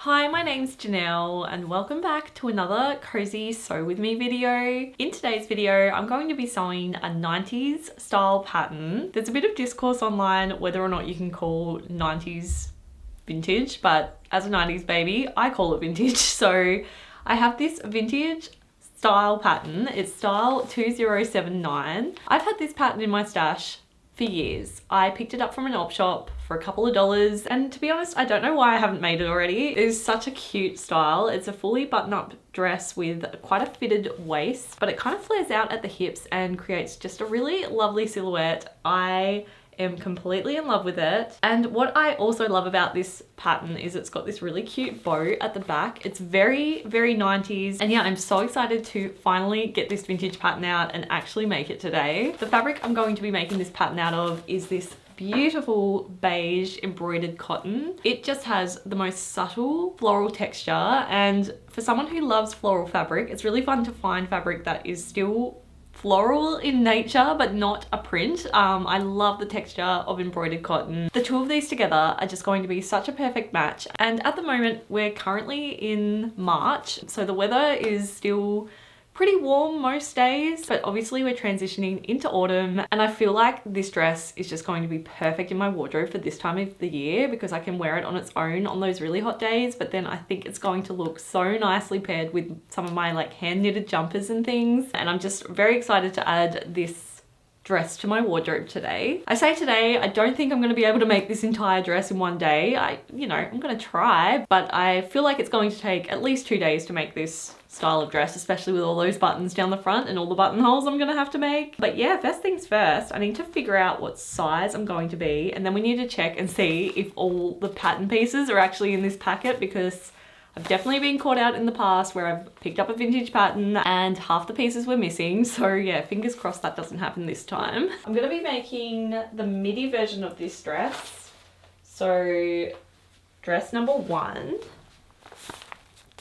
Hi, my name's Janelle and welcome back to another Cozy Sew With Me video. In today's video, I'm going to be sewing a 90s style pattern. There's a bit of discourse online whether or not you can call 90s vintage, but as a 90s baby, I call it vintage. So I have this vintage style pattern. It's style 2079. I've had this pattern in my stash for years. I picked it up from an op shop for a couple of dollars, and to be honest, I don't know why I haven't made it already. It is such a cute style. It's a fully button-up dress with quite a fitted waist, but it kind of flares out at the hips and creates just a really lovely silhouette. I am completely in love with it. And what I also love about this pattern is it's got this really cute bow at the back. It's very 90s, and yeah, I'm so excited to finally get this vintage pattern out and actually make it today. The fabric I'm going to be making this pattern out of is this beautiful beige embroidered cotton. It just has the most subtle floral texture, and for someone who loves floral fabric, it's really fun to find fabric that is still floral in nature but not a print. I love the texture of embroidered cotton. The two of these together are just going to be such a perfect match, and at the moment we're currently in March, so the weather is still pretty warm most days, but obviously we're transitioning into autumn, and I feel like this dress is just going to be perfect in my wardrobe for this time of the year because I can wear it on its own on those really hot days, but then I think it's going to look so nicely paired with some of my like hand knitted jumpers and things, and I'm just very excited to add this dress to my wardrobe today. I say today, I don't think I'm going to be able to make this entire dress in one day. I'm going to try, but I feel like it's going to take at least 2 days to make this style of dress, especially with all those buttons down the front and all the buttonholes I'm going to have to make. But yeah, first things first, I need to figure out what size I'm going to be, and then we need to check and see if all the pattern pieces are actually in this packet, because I've definitely been caught out in the past where I've picked up a vintage pattern and half the pieces were missing. So yeah, fingers crossed that doesn't happen this time. I'm going to be making the midi version of this dress. So dress number 1,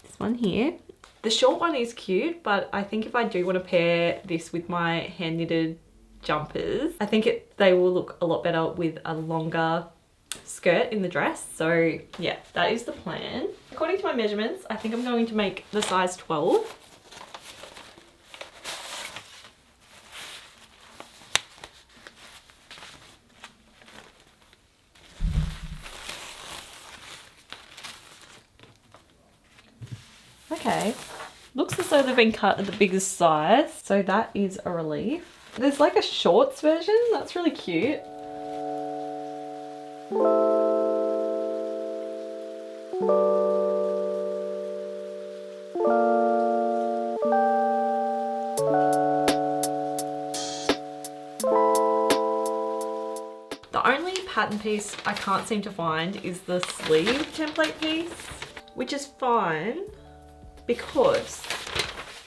this one here. The short one is cute, but I think if I do want to pair this with my hand knitted jumpers, I think they will look a lot better with a longer skirt in the dress. So yeah, that is the plan. According to my measurements, I think I'm going to make the size 12. Okay, looks as though they've been cut at the biggest size, so that is a relief. There's like a shorts version, that's really cute. The only pattern piece I can't seem to find is the sleeve template piece, which is fine because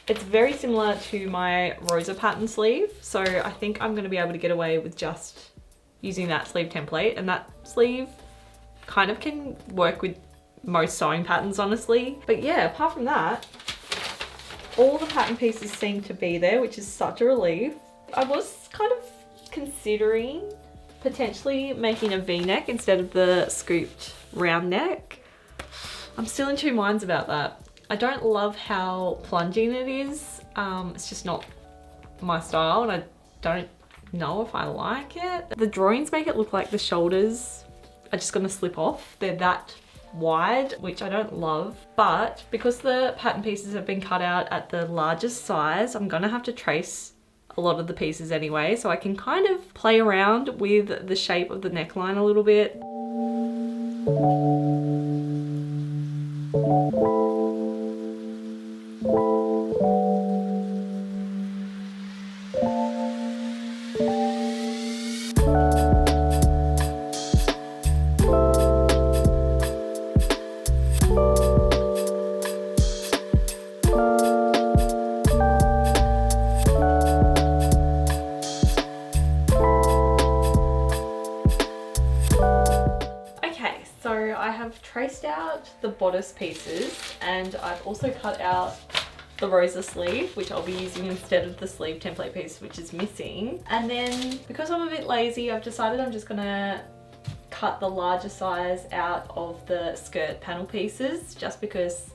it's very similar to my Rosa pattern sleeve. So I think I'm going to be able to get away with just using that sleeve template, and that sleeve kind of can work with most sewing patterns honestly. But yeah, apart from that, all the pattern pieces seem to be there, which is such a relief. I was kind of considering potentially making a V-neck instead of the scooped round neck. I'm still in two minds about that. I don't love how plunging it is. It's just not my style, and I don't know if I like it. The drawings make it look like the shoulders are just gonna slip off. They're that wide, which I don't love, but because the pattern pieces have been cut out at the largest size, I'm gonna have to trace a lot of the pieces anyway, so I can kind of play around with the shape of the neckline a little bit. Traced out the bodice pieces, and I've also cut out the Rosa sleeve, which I'll be using instead of the sleeve template piece, which is missing. And then because I'm a bit lazy, I've decided I'm just gonna cut the larger size out of the skirt panel pieces just because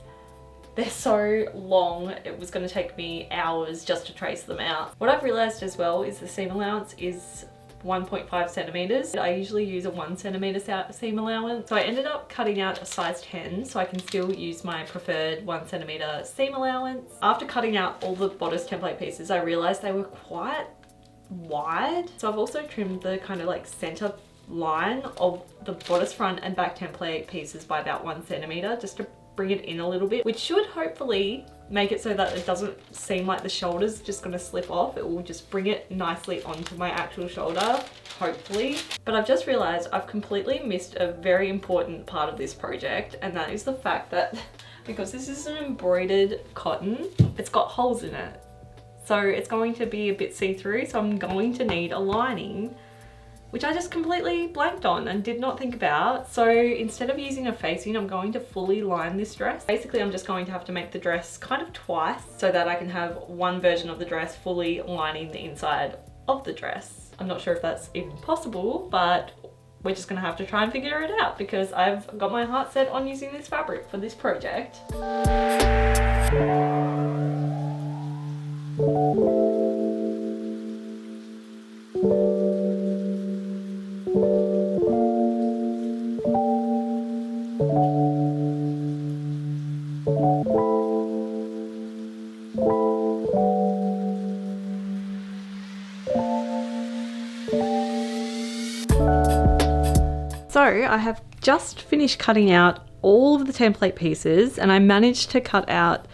they're so long. It was going to take me hours just to trace them out. What I've realized as well is the seam allowance is 1.5 centimeters. I usually use a 1 centimeter seam allowance. So I ended up cutting out a size 10 so I can still use my preferred 1 centimeter seam allowance. After cutting out all the bodice template pieces, I realized they were quite wide. So I've also trimmed the kind of like center line of the bodice front and back template pieces by about 1 centimeter just to bring it in a little bit, which should hopefully make it so that it doesn't seem like the shoulder's just gonna slip off. It will just bring it nicely onto my actual shoulder, hopefully. But I've just realized I've completely missed a very important part of this project, and that is the fact that because this is an embroidered cotton, it's got holes in it. So it's going to be a bit see-through, so I'm going to need a lining, which I just completely blanked on and did not think about. So instead of using a facing, I'm going to fully line this dress. Basically, I'm just going to have to make the dress kind of twice so that I can have one version of the dress fully lining the inside of the dress. I'm not sure if that's even possible, but we're just gonna have to try and figure it out because I've got my heart set on using this fabric for this project. So I have just finished cutting out all of the template pieces, and I managed to cut out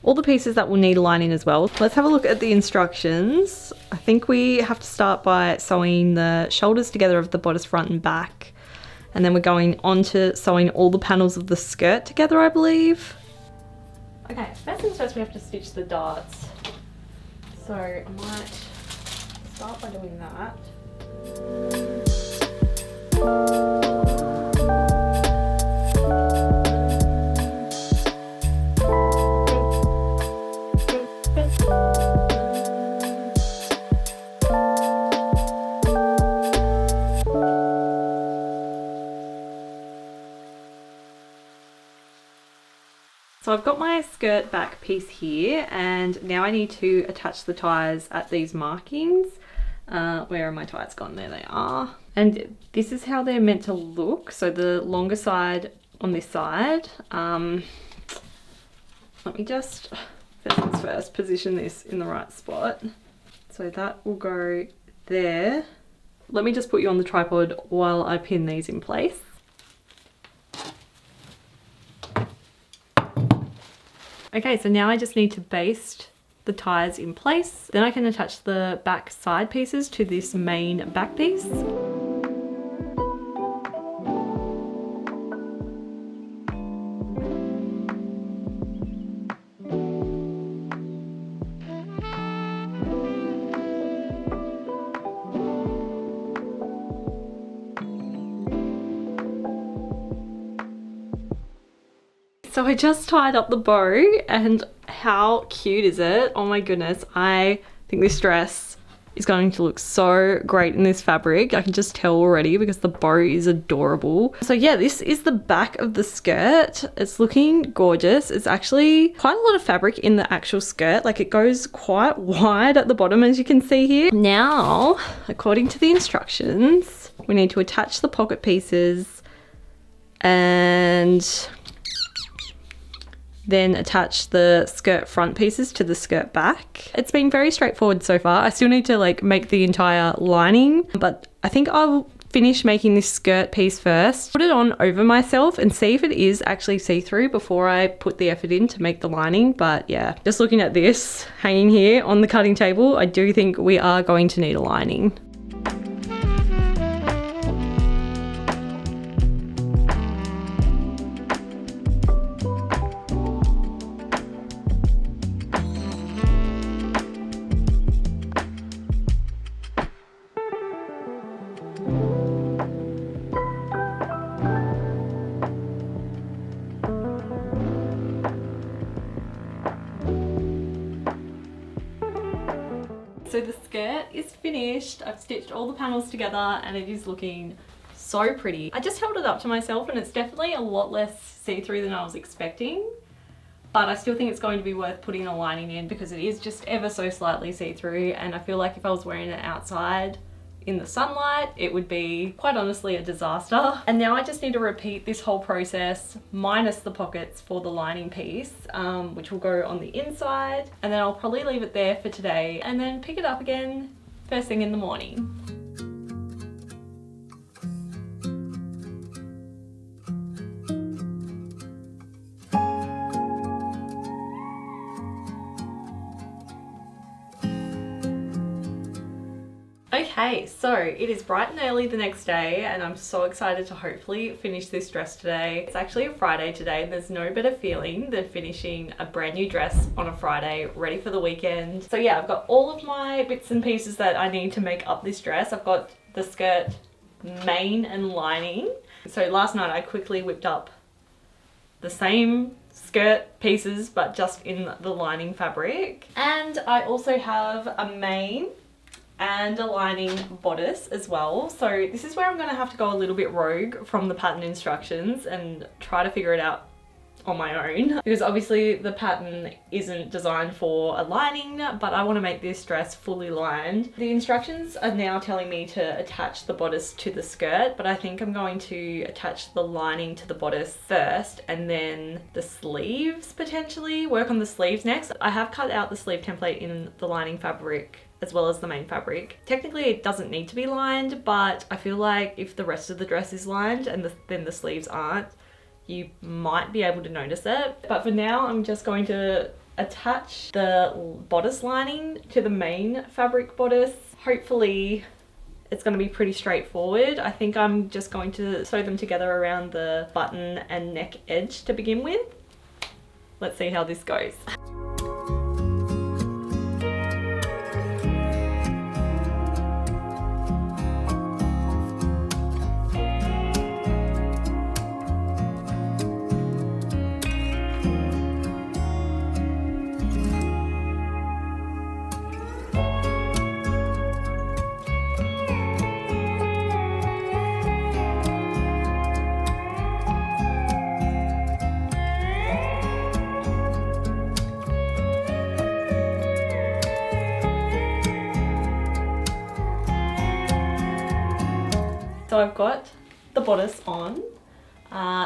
all the pieces that will need lining as well. Let's have a look at the instructions. I think we have to start by sewing the shoulders together of the bodice front and back, and then we're going on to sewing all the panels of the skirt together, I believe. Okay, first things first, we have to stitch the darts. So I might start by doing that. So I've got my skirt back piece here, and now I need to attach the ties at these markings. Where are my ties gone? There they are. And this is how they're meant to look. So the longer side on this side. Let me just, first things first, position this in the right spot. So that will go there. Let me just put you on the tripod while I pin these in place. Okay, so now I just need to baste the ties in place. Then I can attach the back side pieces to this main back piece. So I just tied up the bow, and how cute is it? Oh my goodness, I think this dress is going to look so great in this fabric. I can just tell already because the bow is adorable. So yeah, this is the back of the skirt. It's looking gorgeous. It's actually quite a lot of fabric in the actual skirt. Like, it goes quite wide at the bottom, as you can see here. Now, according to the instructions, we need to attach the pocket pieces and then attach the skirt front pieces to the skirt back. It's been very straightforward so far. I still need to like make the entire lining, but I think I'll finish making this skirt piece first, put it on over myself and see if it is actually see-through before I put the effort in to make the lining. But yeah, just looking at this hanging here on the cutting table, I do think we are going to need a lining. So the skirt is finished. I've stitched all the panels together and it is looking so pretty. I just held it up to myself and it's definitely a lot less see-through than I was expecting. But I still think it's going to be worth putting a lining in because it is just ever so slightly see-through, and I feel like if I was wearing it outside in the sunlight, it would be quite honestly a disaster. And now I just need to repeat this whole process minus the pockets for the lining piece, which will go on the inside, and then I'll probably leave it there for today and then pick it up again first thing in the morning. Okay, so it is bright and early the next day and I'm so excited to hopefully finish this dress today. It's actually a Friday today and there's no better feeling than finishing a brand new dress on a Friday ready for the weekend. So yeah, I've got all of my bits and pieces that I need to make up this dress. I've got the skirt, mane and lining. So last night I quickly whipped up the same skirt pieces but just in the lining fabric. And I also have a mane and a lining bodice as well. So this is where I'm gonna have to go a little bit rogue from the pattern instructions and try to figure it out on my own, because obviously the pattern isn't designed for a lining, but I want to make this dress fully lined. The instructions are now telling me to attach the bodice to the skirt, but I think I'm going to attach the lining to the bodice first and then the sleeves, potentially work on the sleeves next. I have cut out the sleeve template in the lining fabric as well as the main fabric. Technically it doesn't need to be lined, but I feel like if the rest of the dress is lined and then the sleeves aren't, you might be able to notice it. But for now I'm just going to attach the bodice lining to the main fabric bodice. Hopefully it's going to be pretty straightforward. I think I'm just going to sew them together around the button and neck edge to begin with. Let's see how this goes. So I've got the bodice on.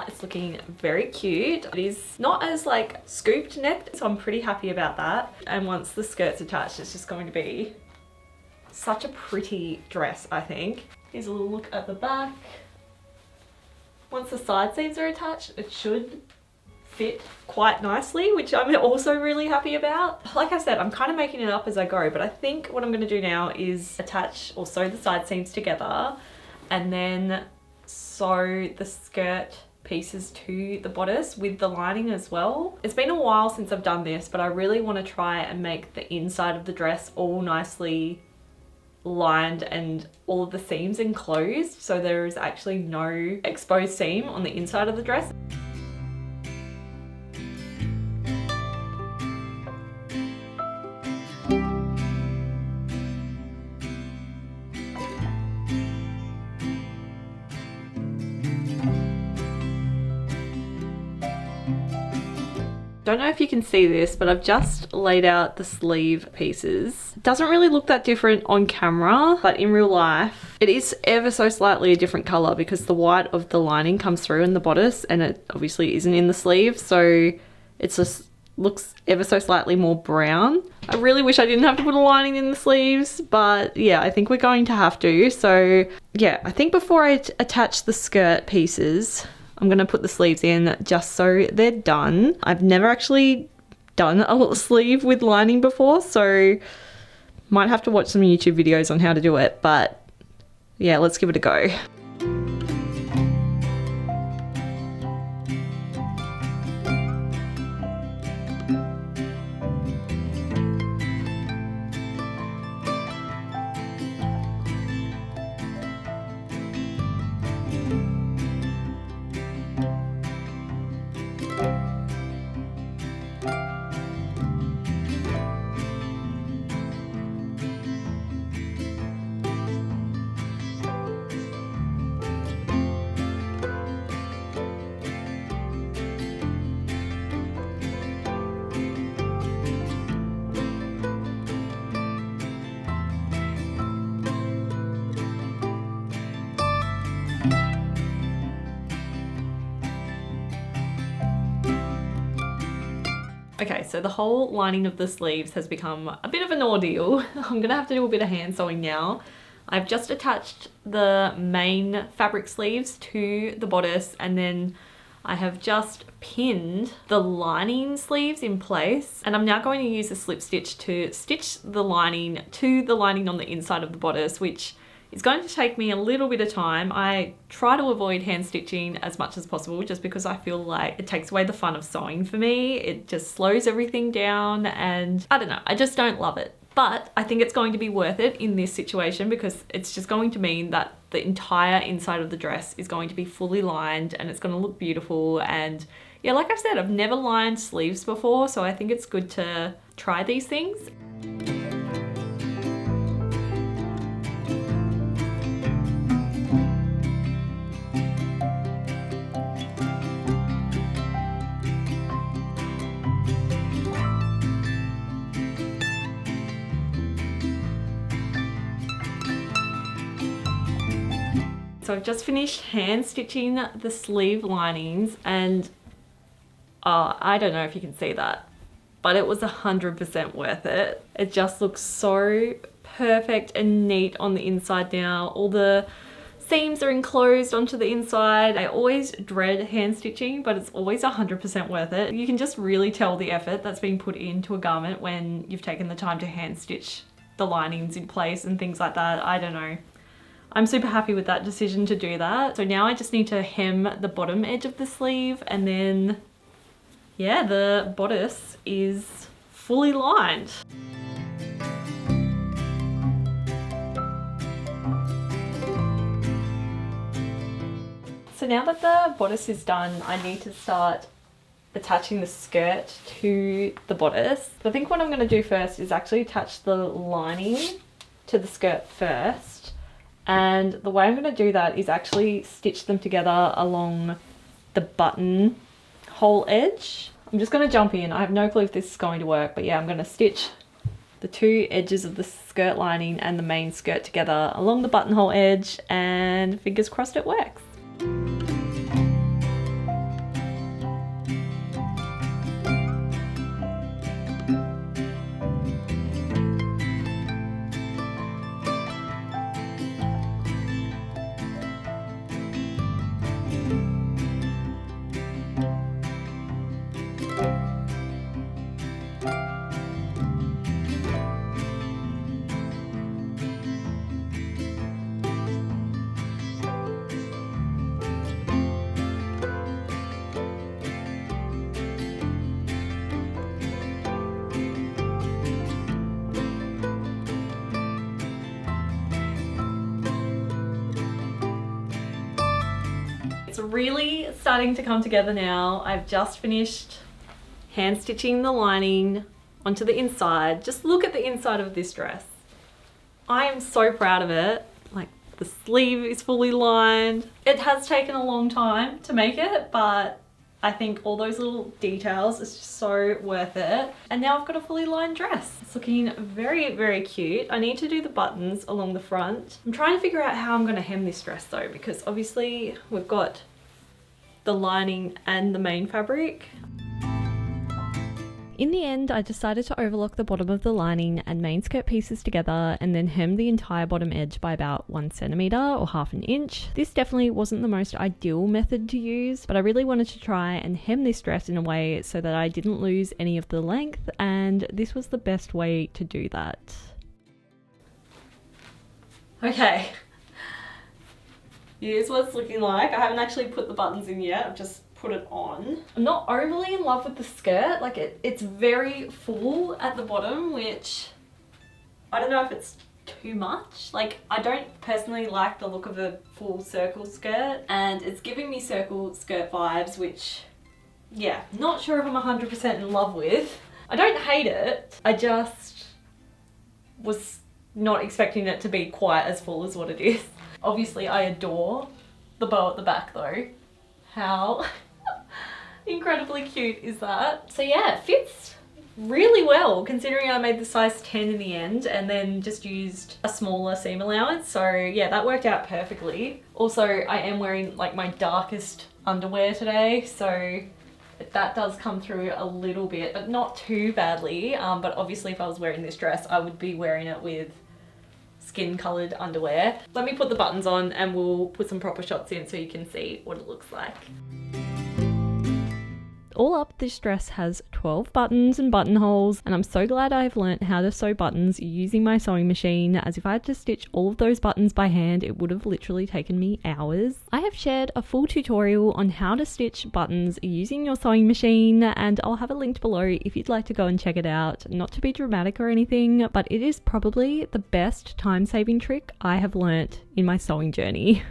It's looking very cute. It is not as like scooped neck, so I'm pretty happy about that. And once the skirt's attached, it's just going to be such a pretty dress, I think. Here's a little look at the back. Once the side seams are attached, it should fit quite nicely, which I'm also really happy about. Like I said, I'm kind of making it up as I go, but I think what I'm going to do now is attach or sew the side seams together and then sew the skirt pieces to the bodice with the lining as well. It's been a while since I've done this, but I really want to try and make the inside of the dress all nicely lined and all of the seams enclosed, so there is actually no exposed seam on the inside of the dress. Don't know if you can see this, but I've just laid out the sleeve pieces. It doesn't really look that different on camera, but in real life, it is ever so slightly a different color because the white of the lining comes through in the bodice and it obviously isn't in the sleeve. So it just looks ever so slightly more brown. I really wish I didn't have to put a lining in the sleeves, but yeah, I think we're going to have to. So yeah, I think before I attach the skirt pieces, I'm going to put the sleeves in just so they're done. I've never actually done a sleeve with lining before, so might have to watch some YouTube videos on how to do it, but yeah, let's give it a go. Okay, so the whole lining of the sleeves has become a bit of an ordeal. I'm gonna have to do a bit of hand sewing now. I've just attached the main fabric sleeves to the bodice, and then I have just pinned the lining sleeves in place, and I'm now going to use a slip stitch to stitch the lining to the lining on the inside of the bodice, which is going to take me a little bit of time. I try to avoid hand stitching as much as possible just because I feel like it takes away the fun of sewing for me. It just slows everything down, and I don't know, I just don't love it. But I think it's going to be worth it in this situation because it's just going to mean that the entire inside of the dress is going to be fully lined and it's going to look beautiful. And yeah, like I've said, I've never lined sleeves before, so I think it's good to try these things. So I've just finished hand stitching the sleeve linings, and I don't know if you can see that, but it was 100% worth it. It just looks so perfect and neat on the inside now. All the seams are enclosed onto the inside. I always dread hand stitching, but it's always 100% worth it. You can just really tell the effort that's been put into a garment when you've taken the time to hand stitch the linings in place and things like that. I don't know. I'm super happy with that decision to do that. So now I just need to hem the bottom edge of the sleeve, and then yeah, the bodice is fully lined. So now that the bodice is done, I need to start attaching the skirt to the bodice. I think what I'm going to do first is actually attach the lining to the skirt first. And the way I'm going to do that is actually stitch them together along the button hole edge. I'm just going to jump in. I have no clue if this is going to work, but yeah, I'm going to stitch the two edges of the skirt lining and the main skirt together along the buttonhole edge, and fingers crossed it works. It's really starting to come together now. I've just finished hand stitching the lining onto the inside. Just look at the inside of this dress. I am so proud of it. Like, the sleeve is fully lined. It has taken a long time to make it, but I think all those little details is just so worth it. And now I've got a fully lined dress. It's looking very, very cute. I need to do the buttons along the front. I'm trying to figure out how I'm going to hem this dress though, because obviously we've got the lining and the main fabric. In the end, I decided to overlock the bottom of the lining and main skirt pieces together and then hem the entire bottom edge by about 1 centimeter or ½ an inch. This definitely wasn't the most ideal method to use, but I really wanted to try and hem this dress in a way so that I didn't lose any of the length, and this was the best way to do that. Okay, here's what it's looking like. I haven't actually put the buttons in yet, I've just put it on. I'm not overly in love with the skirt. Like, it's very full at the bottom, which I don't know if it's too much. Like, I don't personally like the look of a full circle skirt, and it's giving me circle skirt vibes, which, yeah, not sure if I'm 100% in love with. I don't hate it, I just was not expecting it to be quite as full as what it is. Obviously I adore the bow at the back though. How incredibly cute is that? So yeah, it fits really well considering I made the size 10 in the end and then just used a smaller seam allowance. So yeah, that worked out perfectly. Also, I am wearing like my darkest underwear today, so That does come through a little bit, but not too badly. But obviously if I was wearing this dress, I would be wearing it with skin coloured underwear. Let me put the buttons on and we'll put some proper shots in so you can see what it looks like. All up, this dress has 12 buttons and buttonholes, and I'm so glad I've learnt how to sew buttons using my sewing machine, as if I had to stitch all of those buttons by hand, it would have literally taken me hours. I have shared a full tutorial on how to stitch buttons using your sewing machine, and I'll have it linked below if you'd like to go and check it out. Not to be dramatic or anything, but it is probably the best time-saving trick I have learnt in my sewing journey.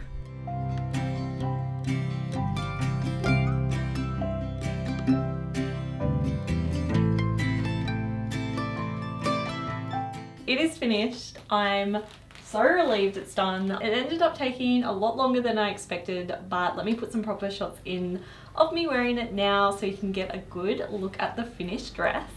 It is finished. I'm so relieved it's done. It ended up taking a lot longer than I expected, but let me put some proper shots in of me wearing it now so you can get a good look at the finished dress.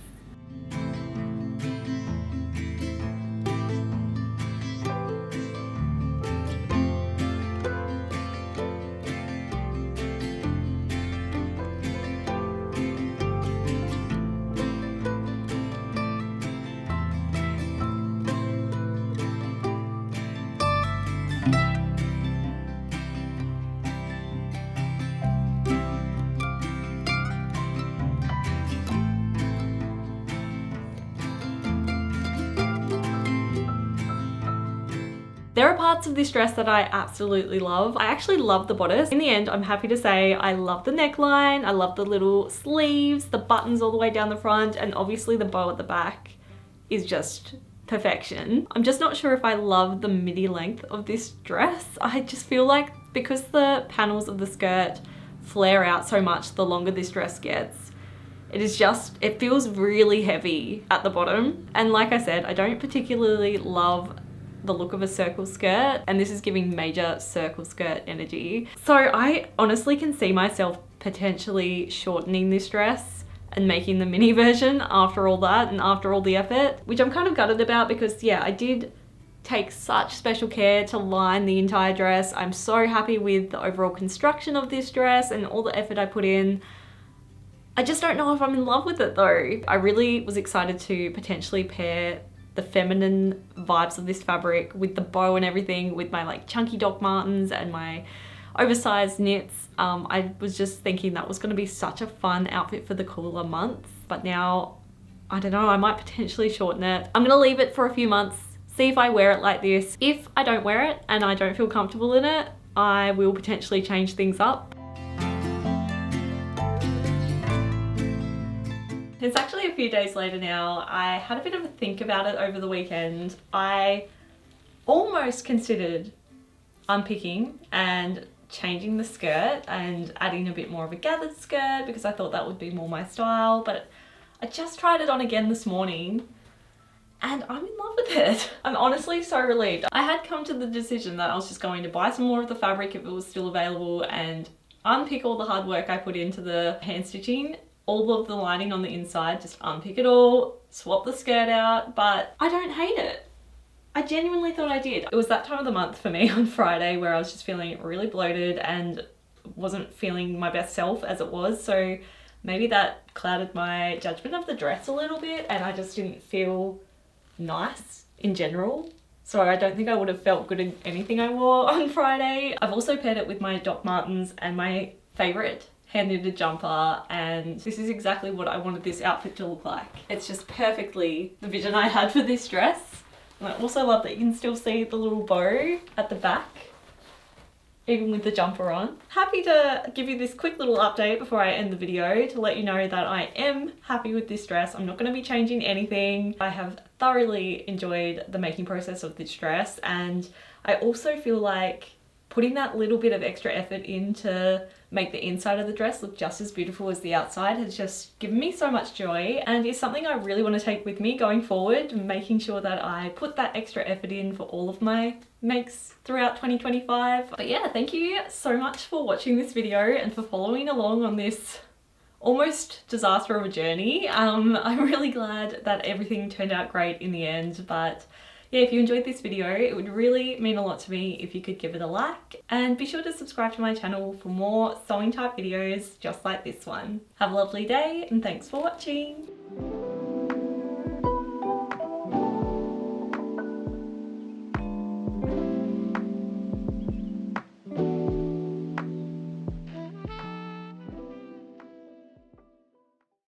There are parts of this dress that I absolutely love. I actually love the bodice. In the end, I'm happy to say I love the neckline, I love the little sleeves, the buttons all the way down the front, and obviously the bow at the back is just perfection. I'm just not sure if I love the midi length of this dress. I just feel like because the panels of the skirt flare out so much the longer this dress gets, it feels really heavy at the bottom. And like I said, I don't particularly love the look of a circle skirt, and this is giving major circle skirt energy. So I honestly can see myself potentially shortening this dress and making the mini version after all that and after all the effort, which I'm kind of gutted about because yeah, I did take such special care to line the entire dress. I'm so happy with the overall construction of this dress and all the effort I put in. I just don't know if I'm in love with it though. I really was excited to potentially pair the feminine vibes of this fabric with the bow and everything, with my like chunky Doc Martens and my oversized knits. I was just thinking that was going to be such a fun outfit for the cooler months, but now I don't know, I might potentially shorten it. I'm gonna leave it for a few months, see if I wear it like this. If I don't wear it and I don't feel comfortable in it, I will potentially change things up. It's actually a few days later now. I had a bit of a think about it over the weekend. I almost considered unpicking and changing the skirt and adding a bit more of a gathered skirt because I thought that would be more my style, but I just tried it on again this morning and I'm in love with it. I'm honestly so relieved. I had come to the decision that I was just going to buy some more of the fabric if it was still available and unpick all the hard work I put into the hand stitching, all of the lining on the inside, just unpick it all, swap the skirt out, but I don't hate it. I genuinely thought I did. It was that time of the month for me on Friday where I was just feeling really bloated and wasn't feeling my best self as it was, so maybe that clouded my judgment of the dress a little bit and I just didn't feel nice in general. So I don't think I would have felt good in anything I wore on Friday. I've also paired it with my Doc Martens and my favourite hand knitted jumper, and this is exactly what I wanted this outfit to look like. It's just perfectly the vision I had for this dress. And I also love that you can still see the little bow at the back, even with the jumper on. Happy to give you this quick little update before I end the video to let you know that I am happy with this dress. I'm not going to be changing anything. I have thoroughly enjoyed the making process of this dress, and I also feel like putting that little bit of extra effort in to make the inside of the dress look just as beautiful as the outside has just given me so much joy, and is something I really want to take with me going forward, making sure that I put that extra effort in for all of my makes throughout 2025. But yeah, thank you so much for watching this video and for following along on this almost disaster of a journey. I'm really glad that everything turned out great in the end, but yeah, if you enjoyed this video, it would really mean a lot to me if you could give it a like, and be sure to subscribe to my channel for more sewing type videos just like this one. Have a lovely day and thanks for watching.